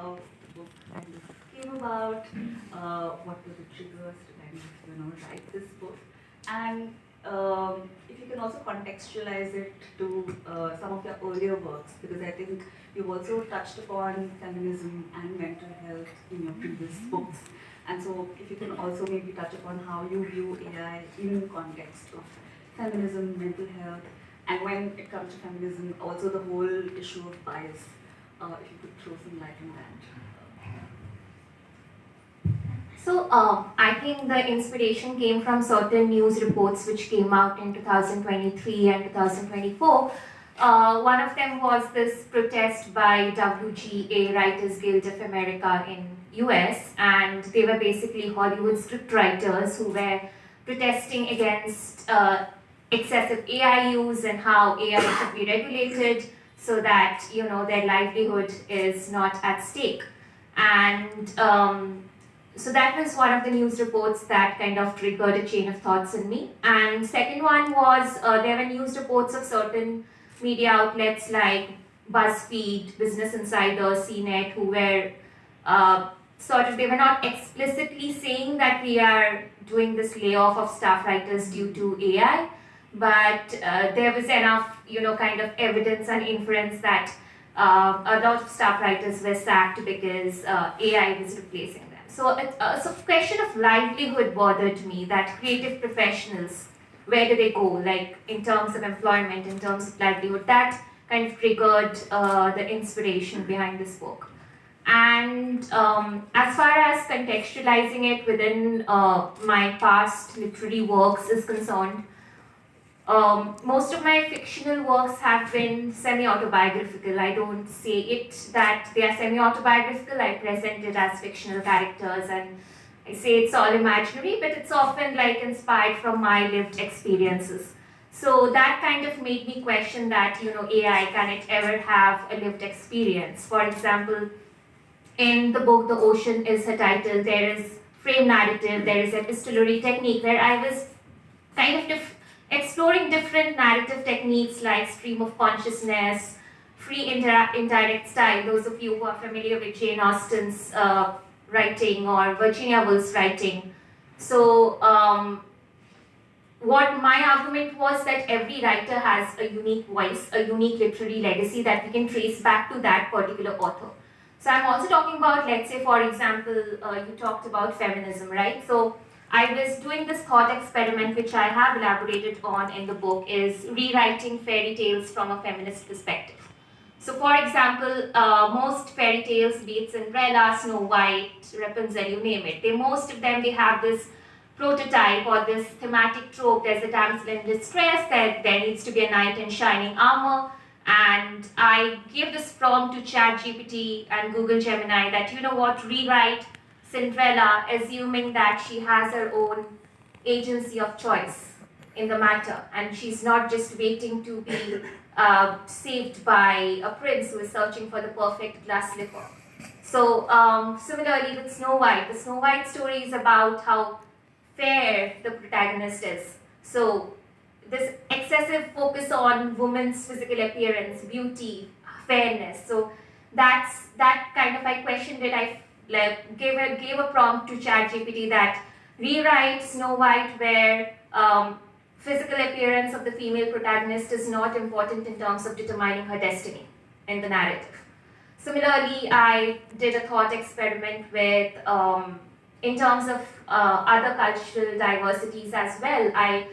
how the book kind of came about, what were the triggers to kind of write this book, and if you can also contextualize it to some of your earlier works, because I think you've also touched upon feminism and mental health in your previous books. And so if you can also maybe touch upon how you view AI in the context of feminism, mental health, and when it comes to feminism, also the whole issue of bias, if you could throw some light on that. So I think the inspiration came from certain news reports which came out in 2023 and 2024. One of them was this protest by WGA, Writers Guild of America in US, and they were basically Hollywood scriptwriters who were protesting against excessive AI use and how AI should be regulated so that their livelihood is not at stake. And so that was one of the news reports that kind of triggered a chain of thoughts in me. And second one was there were news reports of certain media outlets like BuzzFeed, Business Insider, CNET, who were they were not explicitly saying that we are doing this layoff of staff writers due to AI, but there was enough, kind of evidence and inference that a lot of staff writers were sacked because AI was replacing them. So the question of livelihood bothered me, that creative professionals, where do they go, like in terms of employment, in terms of livelihood, that kind of triggered the inspiration behind this book. And as far as contextualizing it within my past literary works is concerned, most of my fictional works have been semi-autobiographical. I don't say it that they are semi-autobiographical. I present it as fictional characters and I say it's all imaginary, but it's often like inspired from my lived experiences. So that kind of made me question that, AI, can it ever have a lived experience? For example, in the book The Ocean Is Her Title, there is frame narrative, there is epistolary technique, where I was kind of exploring different narrative techniques like stream of consciousness, free indirect style. Those of you who are familiar with Jane Austen's writing or Virginia Woolf's writing. So what my argument was that every writer has a unique voice, a unique literary legacy that we can trace back to that particular author. So I'm also talking about, let's say, for example, you talked about feminism, right? So I was doing this thought experiment, which I have elaborated on in the book, is rewriting fairy tales from a feminist perspective. So for example, most fairy tales, be it Cinderella, Snow White, Rapunzel, you name it, most of them, they have this prototype or this thematic trope. There's a damsel in distress, that there needs to be a knight in shining armor. And I gave this prompt to ChatGPT and Google Gemini that, rewrite Cinderella, assuming that she has her own agency of choice in the matter, and she's not just waiting to be saved by a prince who is searching for the perfect glass slipper. So similarly with Snow White, the Snow White story is about how fair the protagonist is. So this excessive focus on women's physical appearance, beauty, fairness. So that kind of, I questioned it. I gave a prompt to ChatGPT that rewrite Snow White where physical appearance of the female protagonist is not important in terms of determining her destiny in the narrative. Similarly, I did a thought experiment with, in terms of other cultural diversities as well. I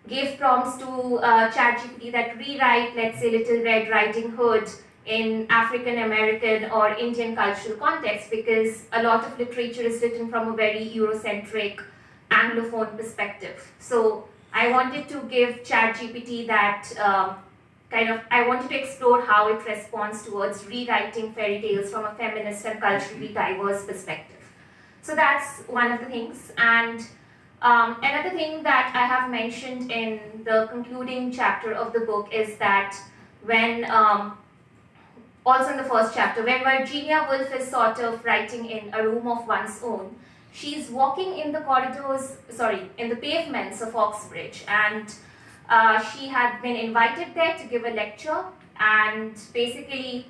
gave prompts to ChatGPT that rewrite, let's say, Little Red Riding Hood in African American or Indian cultural context, because a lot of literature is written from a very Eurocentric, Anglophone perspective. So I wanted to give ChatGPT that I wanted to explore how it responds towards rewriting fairy tales from a feminist and culturally diverse perspective. So that's one of the things. And another thing that I have mentioned in the concluding chapter of the book is that when, also in the first chapter, when Virginia Woolf is sort of writing in a room of one's own, she's walking in the in the pavements of Oxbridge, and she had been invited there to give a lecture, and basically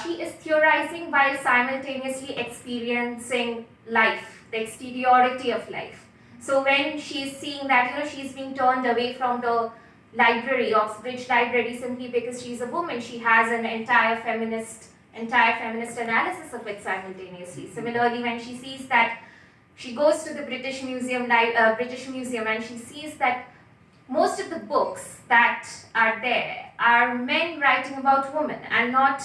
she is theorizing while simultaneously experiencing life, the exteriority of life. So when she's seeing that, she's being turned away from the library, Oxbridge Library, simply because she's a woman, she has an entire feminist analysis of it simultaneously. Similarly, when she sees that, she goes to the British Museum and she sees that most of the books that are there are men writing about women and not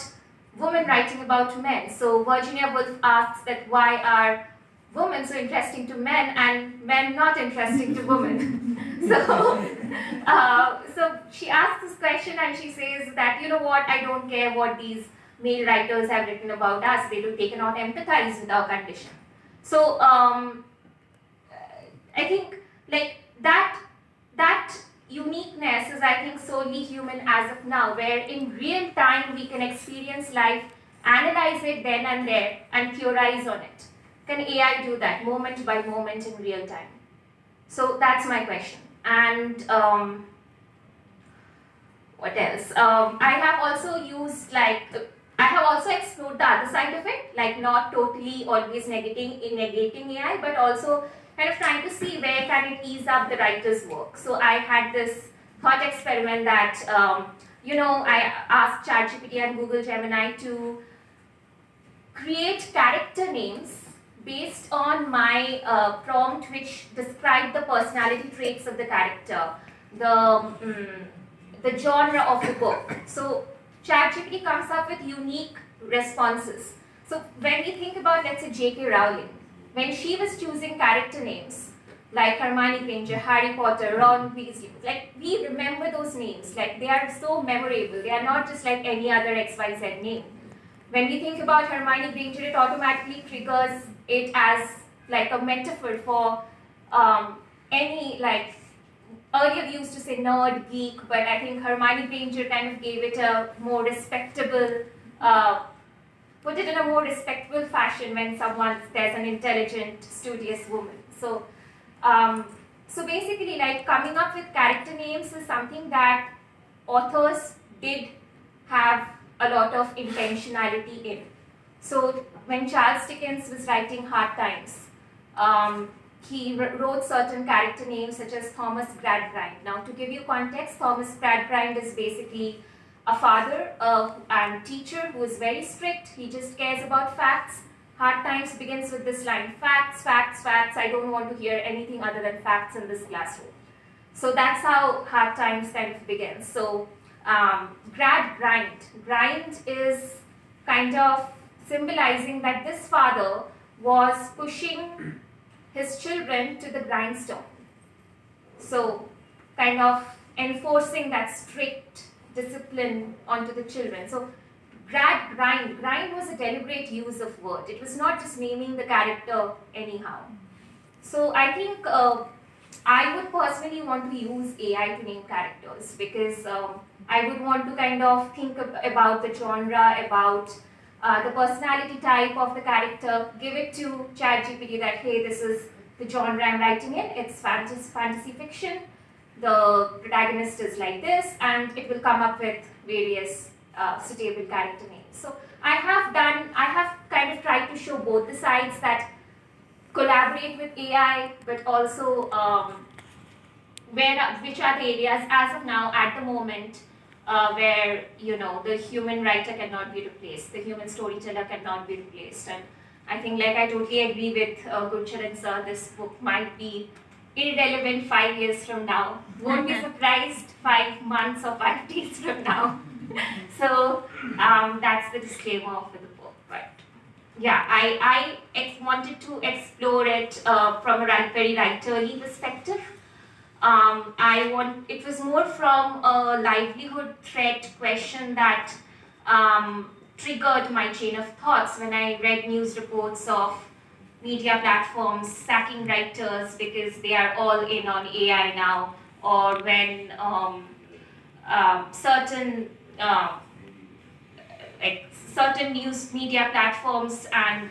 women writing about men. So Virginia Woolf asks that why are women so interesting to men and men not interesting to women? So she asks this question and she says that, you know what, I don't care what these male writers have written about us, they cannot empathize with our condition. So I think like that uniqueness is, I think, solely human as of now, where in real time we can experience life, analyze it then and there, and theorize on it. Can AI do that moment by moment in real time? So that's my question. And what else? I have also used I have also explored the other side of it, like not totally always negating AI, but also kind of trying to see where can it ease up the writer's work. So I had this thought experiment that, I asked ChatGPT and Google Gemini to create character names based on my prompt, which described the personality traits of the character, the genre of the book. So ChatGPT comes up with unique responses. So when we think about, let's say, J.K. Rowling, when she was choosing character names like Hermione Granger, Harry Potter, Ron Weasley, like we remember those names, like they are so memorable. They are not just like any other XYZ name. When we think about Hermione Granger, it automatically triggers it as like a metaphor for any, like, earlier we used to say nerd, geek, but I think Hermione Granger kind of gave it a more respectable, put it in a more respectable fashion when there's an intelligent, studious woman. So, so basically, like, coming up with character names is something that authors did have a lot of intentionality in. So when Charles Dickens was writing Hard Times, he wrote certain character names such as Thomas Gradgrind. Now, to give you context, Thomas Gradgrind is basically a father and teacher who is very strict. He just cares about facts. Hard Times begins with this line: facts, facts, facts. I don't want to hear anything other than facts in this classroom. So that's how Hard Times kind of begins. So grind is kind of symbolizing that this father was pushing his children to the grindstone. So kind of enforcing that strict discipline onto the children. So grind was a deliberate use of word. It was not just naming the character anyhow. So I think I would personally want to use AI to name characters because I would want to kind of think about the genre, about the personality type of the character, give it to ChatGPT that, hey, this is the genre I'm writing in, it's fantasy fiction, the protagonist is like this, and it will come up with various suitable character names. So I have kind of tried to show both the sides, that collaborate with AI, but also which are the areas as of now at the moment where the human writer cannot be replaced, the human storyteller cannot be replaced. And I think, like, I totally agree with Gurcharan sir, this book might be irrelevant 5 years from now. Won't be surprised 5 months or 5 days from now. So that's the disclaimer of the book. But yeah, I wanted to explore it from a very writerly perspective. It was more from a livelihood threat question that triggered my chain of thoughts when I read news reports of media platforms sacking writers because they are all in on AI now, or when certain news media platforms and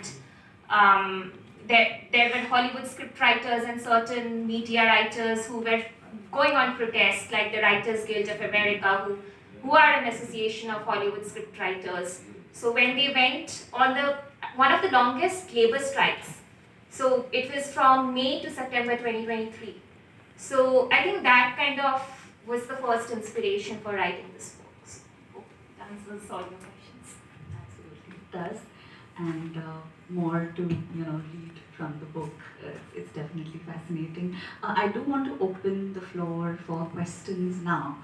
there were Hollywood script writers and certain media writers who were going on protests, like the Writers Guild of America, who are an association of Hollywood script writers. So when they went on one of the longest labor strikes, so it was from May to September 2023. So I think that kind of was the first inspiration for writing this book. So hope it answers all your questions. Absolutely, it does. And more to read from the book. It's definitely fascinating. I do want to open the floor for questions now.